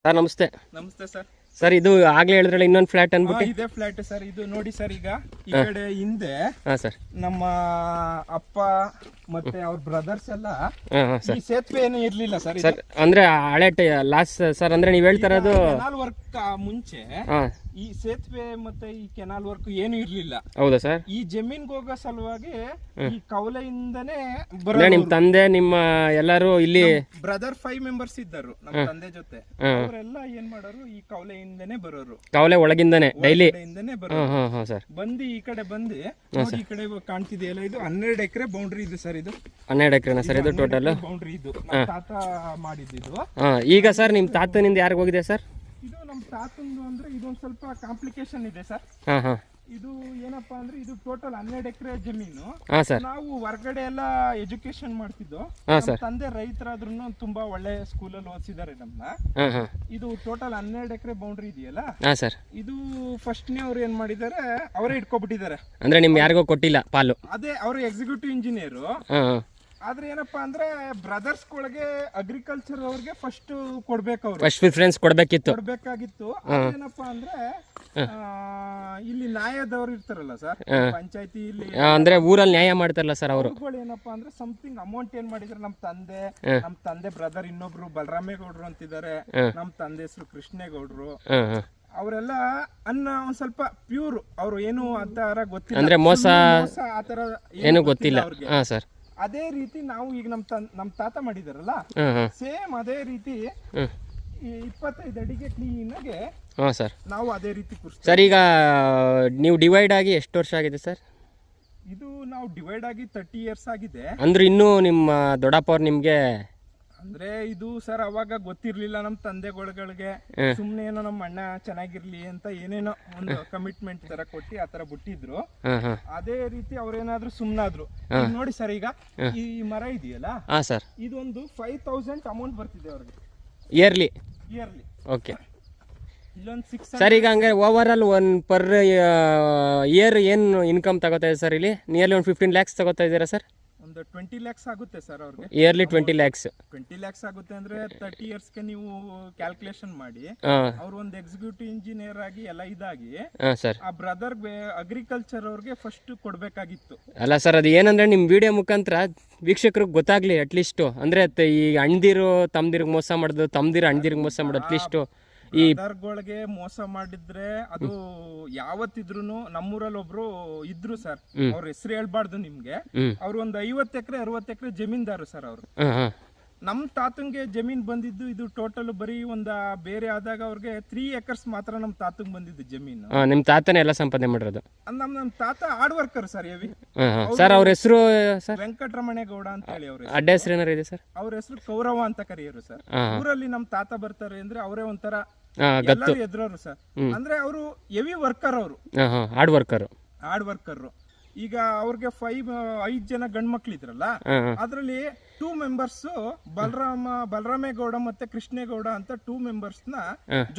Sir ನಮಸ್ತೆ. ನಮಸ್ತೆ sir. Sir ಇದು ಆಗ್ಲೇ ಹೇಳಿದ್ರಲ್ಲ ಇನ್ನೊಂದು ಫ್ಲಾಟ್ ಅನ್ಬಿಟ್ಟು. ಇದೇ ಫ್ಲಾಟ್ ಸರ್. ಇದು ನೋಡಿ ಸರ್, ಈಗ ಈ ಕಡೆ ಹಿಂದೆ ಸರ್ ನಮ್ಮ ಅಪ್ಪ ಮತ್ತೆ ಅವ್ರ ಬ್ರದರ್ಸ್ ಎಲ್ಲ ಸರ್ ಈ ಸೇತುವೆ ಏನು ಇರ್ಲಿಲ್ಲ ಸರ್. ಸರ್ ಅಂದ್ರೆ ಹಳೆ ಲಾಸ್ಟ್ ಸರ್ ಅಂದ್ರೆ ನೀವು ಹೇಳ್ತಾ ಇರೋದು ಕೆನಾಲ್ ವರ್ಕ್ ಮುಂಚೆ ಈ ಸೇತುವೆ ಮತ್ತೆ ಈ ಕೆನಾಲ್ ವರ್ಕ್ ಏನು ಇರ್ಲಿಲ್ಲ. ಹೌದಾ ಸರ್? ಈ ಜಮೀನ್ಗೆ ಹೋಗೋ ಸಲುವಾಗಿ ಈ ಕವಲೆಯಿಂದನೇ ನಿಮ್ ತಂದೆ ನಿಮ್ಮ ಎಲ್ಲರೂ ಇಲ್ಲಿ ಬ್ರದರ್ 5 ಮೆಂಬರ್ಸ್ ಇದ್ದರು ನಮ್ಮ ತಂದೆ ಜೊತೆ. ಅವರೆಲ್ಲ ಏನ್ ಮಾಡೋರು, ಈ ಕವಲೆಯಿಂದನೇ ಬರೋರು. ಕವಲೆ ಒಳಗಿಂದನೇ ಡೈಲಿ ಬರೋರು. ಸರ್ ಬಂದು ಈ ಕಡೆ ಬಂದು ನೋಡಿ, ಈ ಕಡೆ ಕಾಣ್ತಿದೆಯಲ್ಲ, ಇದು 12 ಎಕರೆ ಬೌಂಡ್ರಿ ಇದೆ ಸರ್. ಇದು 12 ಎಕರೆನಾ ಸರ್? ಇದು ಟೋಟಲ್ ಬೌಂಡ್ರಿ. ಇದು ನಮ್ಮ ತಾತ ಮಾಡಿದ್ದು. ಈಗ ಸರ್ ನಿಮ್ ತಾತನಿಂದ ಯಾರಿಗೆ ಹೋಗಿದೆ ಸರ್? ಇದು ನಮ್ಮ ತಾತಂದು ಅಂದ್ರೆ ಇದೊಂದು ಸ್ವಲ್ಪ ಕಾಂಪ್ಲಿಕೇಶನ್ ಇದೆ ಸರ್. ಇದು ಏನಪ್ಪಾ ಅಂದ್ರೆ ಇದು ಟೋಟಲ್ 12 ಎಕರೆ ಜಮೀನು. ನಾವು ಹೊರಗಡೆ ಎಲ್ಲ ಎಜುಕೇಶನ್ ಮಾಡ್ತಿದ್ದು. ತಂದೆ ರೈತರಾದ್ರೂ ತುಂಬಾ ಒಳ್ಳೆ ಸ್ಕೂಲಲ್ಲಿ ಓದಿಸಿದ್ದಾರೆ ನಮ್ಮನ್ನ. ಇದು ಟೋಟಲ್ 12 ಎಕರೆ ಬೌಂಡ್ರಿ ಇದೆಯಲ್ಲ ಸರ್, ಇದು ಫಸ್ಟ್ನೇ ಅವ್ರು ಏನ್ ಮಾಡಿದ್ದಾರೆ, ಅವರೇ ಇಟ್ಕೊಬಿಟ್ಟಿದ್ದಾರೆ. ಅಂದ್ರೆ ನಿಮ್ಗೆ ಯಾರಿಗೂ ಕೊಟ್ಟಿಲ್ಲ ಪಾಲು? ಅದೇ ಅವರು ಎಕ್ಸಿಕ್ಯೂಟಿವ್ ಇಂಜಿನಿಯರ್. ಆದ್ರೆ ಏನಪ್ಪಾ ಅಂದ್ರೆ ಬ್ರದರ್ಸ್ ಗಳಿಗೆ ಅಗ್ರಿಕಲ್ಚರ್ ಅವ್ರಿಗೆ ಫಸ್ಟ್ ಕೊಡ್ಬೇಕು, ಅವ್ರು ಫಸ್ಟ್ ಪ್ರಿಫರೆನ್ಸ್ ಕೊಡ್ಬೇಕಿತ್ತು. ಏನಪ್ಪಾ ಅಂದ್ರೆ ಇಲ್ಲಿ ನ್ಯಾಯದವ್ರು ಇರ್ತಾರಲ್ಲ ಸರ್, ಪಂಚಾಯತಿ ಇಲ್ಲಿ ಅಂದ್ರೆ ಊರಲ್ಲಿ ನ್ಯಾಯ ಮಾಡ್ತಾರಲ್ಲ ಸರ್, ಅವರು ಏನಪ್ಪಾ ಅಂದ್ರೆ ಸಮಥಿಂಗ್ ಅಮೌಂಟ್ ಏನ್ ಮಾಡಿದ್ರೆ, ನಮ್ಮ ತಂದೆ ಬ್ರದರ್ ಇನ್ನೊಬ್ರು ಬಲರಾಮೇಗೌಡರು ಅಂತಿದ್ದಾರೆ, ನಮ್ಮ ತಂದೆ ಹೆಸರು ಕೃಷ್ಣೇಗೌಡರು. ಅವರೆಲ್ಲ ಒಂದ್ ಸ್ವಲ್ಪ ಪ್ಯೂರ್, ಅವ್ರು ಏನು ಆತರ ಗೊತ್ತಿಲ್ಲ, ಅಂದ್ರೆ ಮೋಸ ಆತರ ಏನು ಗೊತ್ತಿಲ್ಲ ಸರ್. ಅದೇ ರೀತಿ ನಾವು ಈಗ ನಮ್ ತಾತ ಮಾಡಿದಾರಲ್ಲ, ಸೇಮ್ ಅದೇ ರೀತಿ 25 ಅಡಿಗೆ ಕ್ಲೀನ್ ಆಗಿ ಸರ್ ನಾವು ಅದೇ ರೀತಿ ಸರ್. ಈಗ ನೀವು ಡಿವೈಡ್ ಆಗಿ ಎಷ್ಟು ವರ್ಷ ಆಗಿದೆ ಸರ್? ಇದು ನಾವು ಡಿವೈಡ್ ಆಗಿ 30 ಇಯರ್ಸ್ ಆಗಿದೆ. ಅಂದ್ರೆ ಇನ್ನೂ ನಿಮ್ಮ ದೊಡ್ಡಪ್ಪ ಅವ್ರು ನಿಮ್ಗೆ ಅಂದ್ರೆ ಇದು ಸರ್ ಅವಾಗ ಗೊತ್ತಿರ್ಲಿಲ್ಲ ನಮ್ಮ ತಂದೆಗಳಿಗೆ. ಸುಮ್ನೆ ಏನೋ ನಮ್ಮ ಅಣ್ಣ ಚೆನ್ನಾಗಿರ್ಲಿ ಅಂತ ಏನೇನೋ ಒಂದು ಕಮಿಟ್ಮೆಂಟ್ ತರ ಕೊಟ್ಟಿ ಆತರ ಬಿಟ್ಟಿದ್ರು. ಅದೇ ರೀತಿ ಅವ್ರೇನಾದ್ರು ಸುಮ್ನಾದ್ರು. ನೋಡಿ ಸರ್, ಈಗ ಈ ಮರ ಇದೆಯಲ್ಲ ಸರ್, ಇದೊಂದು 5000 ಅಮೌಂಟ್ ಬರ್ತಿದೆ ಅವ್ರಿಗೆ ಇಯರ್ಲಿ. Okay sir. ಈಗ ಹಂಗೆ ಓವರ್ ಆಲ್ ಪರ್ ಇಯರ್ ಏನು ಇನ್ಕಮ್ ತಗೋತಾ ಇದೆ ಸರ್? ಇಲ್ಲಿ ನಿಯರ್ಲಿ ಒಂದು 15 lakhs ತಗೋತಾ ಇದ್ದೀರಾ ಸರ್? ಒಂದು 20 lakhs ಆಗುತ್ತೆ ಸರ್ ಅವ್ರಿಗೆ. Yearly 20 lakhs. 20 lakhs ಆಗುತ್ತೆ ಅಂದ್ರೆ 30 ಇಯರ್ಸ್ಗೆ ನೀವು ಕ್ಯಾಲ್ಕುಲೇಷನ್ ಮಾಡಿ. ಅವ್ರು ಒಂದು ಎಕ್ಸಿಕ್ಯೂಟಿವ್ ಇಂಜಿನಿಯರ್ ಆಗಿ ಎಲ್ಲ ಇದಾಗಿ ಸರ್, ಆ ಬ್ರದರ್ ಅಗ್ರಿಕಲ್ಚರ್ ಅವ್ರಿಗೆ ಫಸ್ಟ್ ಕೊಡ್ಬೇಕಾಗಿತ್ತು. ಅಲ್ಲ ಸರ್, ಅದು ಏನಂದ್ರೆ ನಿಮ್ ವಿಡಿಯೋ ಮುಖಾಂತರ ವೀಕ್ಷಕರಿಗೆ ಗೊತ್ತಾಗ್ಲಿ ಅಟ್ಲೀಸ್ಟ್. ಅಂದ್ರೆ ಈ ಅಣ್ದಿರು ತಮ್ದಿರ್ಗ್ ಮೋಸ ಮಾಡೋದು, ತಮ್ದಿರು ಅಣ್ದಿರ್ಗ್ ಮೋಸ ಮಾಡೋದು, ಅಟ್ಲೀಸ್ಟ್ ಈ ಬ್ರದರ್ಗಳಿಗೆ ಮೋಸ ಮಾಡಿದ್ರೆ ಅದು ಯಾವತ್ತಿದ್ರು. ನಮ್ಮೂರಲ್ಲಿ ಒಬ್ರು ಇದ್ರು ಸರ್, ಅವ್ರ ಹೆಸರು ಹೇಳ್ಬಾರ್ದು ನಿಮ್ಗೆ. ಅವ್ರು ಒಂದು 50 ಎಕರೆ 60 ಎಕರೆ ಜಮೀನ್ದಾರು ಸರ್. ಅವರು ನಮ್ ತಾತಂಗೆ ಜಮೀನ್ ಬಂದಿದ್ದು ಇದು ಟೋಟಲ್ ಬರೀ ಬೇರೆ ಆದಾಗ ಅವ್ರಿಗೆ 3 acres ಮಾತ್ರ ನಮ್ ತಾತಂಗ್ ಬಂದಿದ್ದು ಜಮೀನು. ನಿಮ್ ತಾತನೇ ಎಲ್ಲ ಸಂಪಾದನೆ ಮಾಡಿರೋದು? ನಮ್ ತಾತ ಹಾರ್ಡ್ ವರ್ಕರ್ ಸರ್. ಸರ್ ಅವ್ರ ಹೆಸರು ಸರ್ ವೆಂಕಟರಮಣೇಗೌಡ ಅಂತ ಹೇಳಿ. ಅವ್ರ ಅಡ್ಡ ಹೆಸರು ಏನಾರು ಇದೆ ಸರ್? ಅವ್ರ ಹೆಸರು ಕೌರವ ಅಂತ ಕರೆಯೋರು ಸರ್. ಊರಲ್ಲಿ ನಮ್ ತಾತ ಬರ್ತಾರೆ ಅಂದ್ರೆ ಅವರೇ ಒಂಥರ ಎದ್ರೋರು ಸರ್. ಅಂದ್ರೆ ಅವರು ಹೆವಿ ವರ್ಕರ್, ಅವರು ಹಾರ್ಡ್ ವರ್ಕರ್. ಈಗ ಅವ್ರಿಗೆ 5 ಜನ ಗಂಡ್ ಮಕ್ಳಿದ್ರಲ್ಲ, ಅದ್ರಲ್ಲಿ 2 ಮೆಂಬರ್ಸ್ ಬಲರಾಮೇಗೌಡ ಮತ್ತೆ ಕೃಷ್ಣೇಗೌಡ ಅಂತ 2 ಮೆಂಬರ್ಸ್ ನ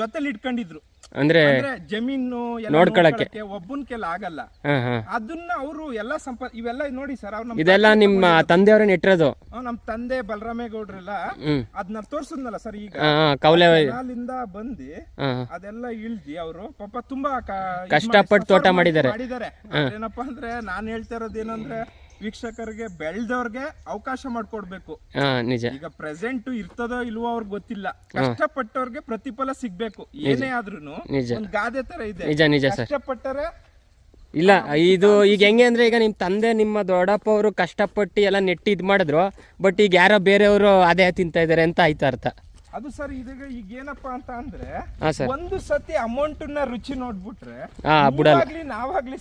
ಜೊತೆಲಿ ಇಟ್ಕೊಂಡಿದ್ರು. ಅಂದ್ರೆ ಜಮೀನು ನೋಡ್ಕೊಳಕ್ಕೆ ಒಬ್ಬನ ಕೆಲ ಆಗಲ್ಲ. ಅದನ್ನ ಅವರು ಎಲ್ಲ ಇವೆಲ್ಲ ನೋಡಿ ಸರ್, ಇದೆಲ್ಲ ನಿಮ್ಮ ತಂದೆಯವರೇ ನೆಟ್ಟಿರೋದು? ನಮ್ ತಂದೆ ಬಲರಾಮೇಗೌಡ್ರೆಲ್ಲ ಅದನ್ನ ತೋರ್ಸದ್ನಲ್ಲ ಸರ್. ಈಗ ಅಲ್ಲಿಂದ ಬಂದು ಅದೆಲ್ಲ ಇಳ್ದಿ ಅವರು ಪಾಪ ತುಂಬಾ ಕಷ್ಟಪಟ್ಟು ತೋಟ ಮಾಡಿದ್ದಾರೆ. ಏನಪ್ಪಾ ಅಂದ್ರೆ ನಾನ್ ಹೇಳ್ತಾ ಇರೋದೇನಂದ್ರೆ, ವೀಕ್ಷಕರಿಗೆ ಬೆಳ್ದವ್ರಿಗೆ ಅವಕಾಶ ಮಾಡ್ಕೊಡ್ಬೇಕು. ನಿಜ. ಈಗ ಪ್ರೆಸೆಂಟ್ ಇರ್ತದೋ ಇಲ್ವೋ ಅವ್ರಿಗೆ ಗೊತ್ತಿಲ್ಲ. ಕಷ್ಟಪಟ್ಟವ್ರಿಗೆ ಪ್ರತಿಫಲ ಸಿಗ್ಬೇಕು. ಏನೇ ಆದ್ರೂನು ಒಂದ್ ಗಾದೆ ತರ ಇದೆ, ಕಷ್ಟಪಟ್ಟರೆ ಇಲ್ಲ. ಇದು ಈಗ ಹೆಂಗೆ ಅಂದ್ರೆ, ಈಗ ನಿಮ್ ತಂದೆ ನಿಮ್ಮ ದೊಡ್ಡಪ್ಪ ಅವರು ಕಷ್ಟಪಟ್ಟು ಎಲ್ಲ ನೆಟ್ಟಿ ಇದ್ ಮಾಡಿದ್ರು, ಬಟ್ ಈಗ ಯಾರೋ ಬೇರೆಯವರು ಅದೇ ತಿಂತಾ ಇದಾರೆ ಅಂತ ಆಯ್ತಾ ಅರ್ಥ? ಅದು ಸರ್ ಈಗ ಏನಪ್ಪಾ ಅಂತ ಅಂದ್ರೆ, ಒಂದು ಸತಿ ಅಮೌಂಟ್ ನ ರುಚಿ ನೋಡ್ಬಿಟ್ರೆ ನಾವಾಗ್ಲಿ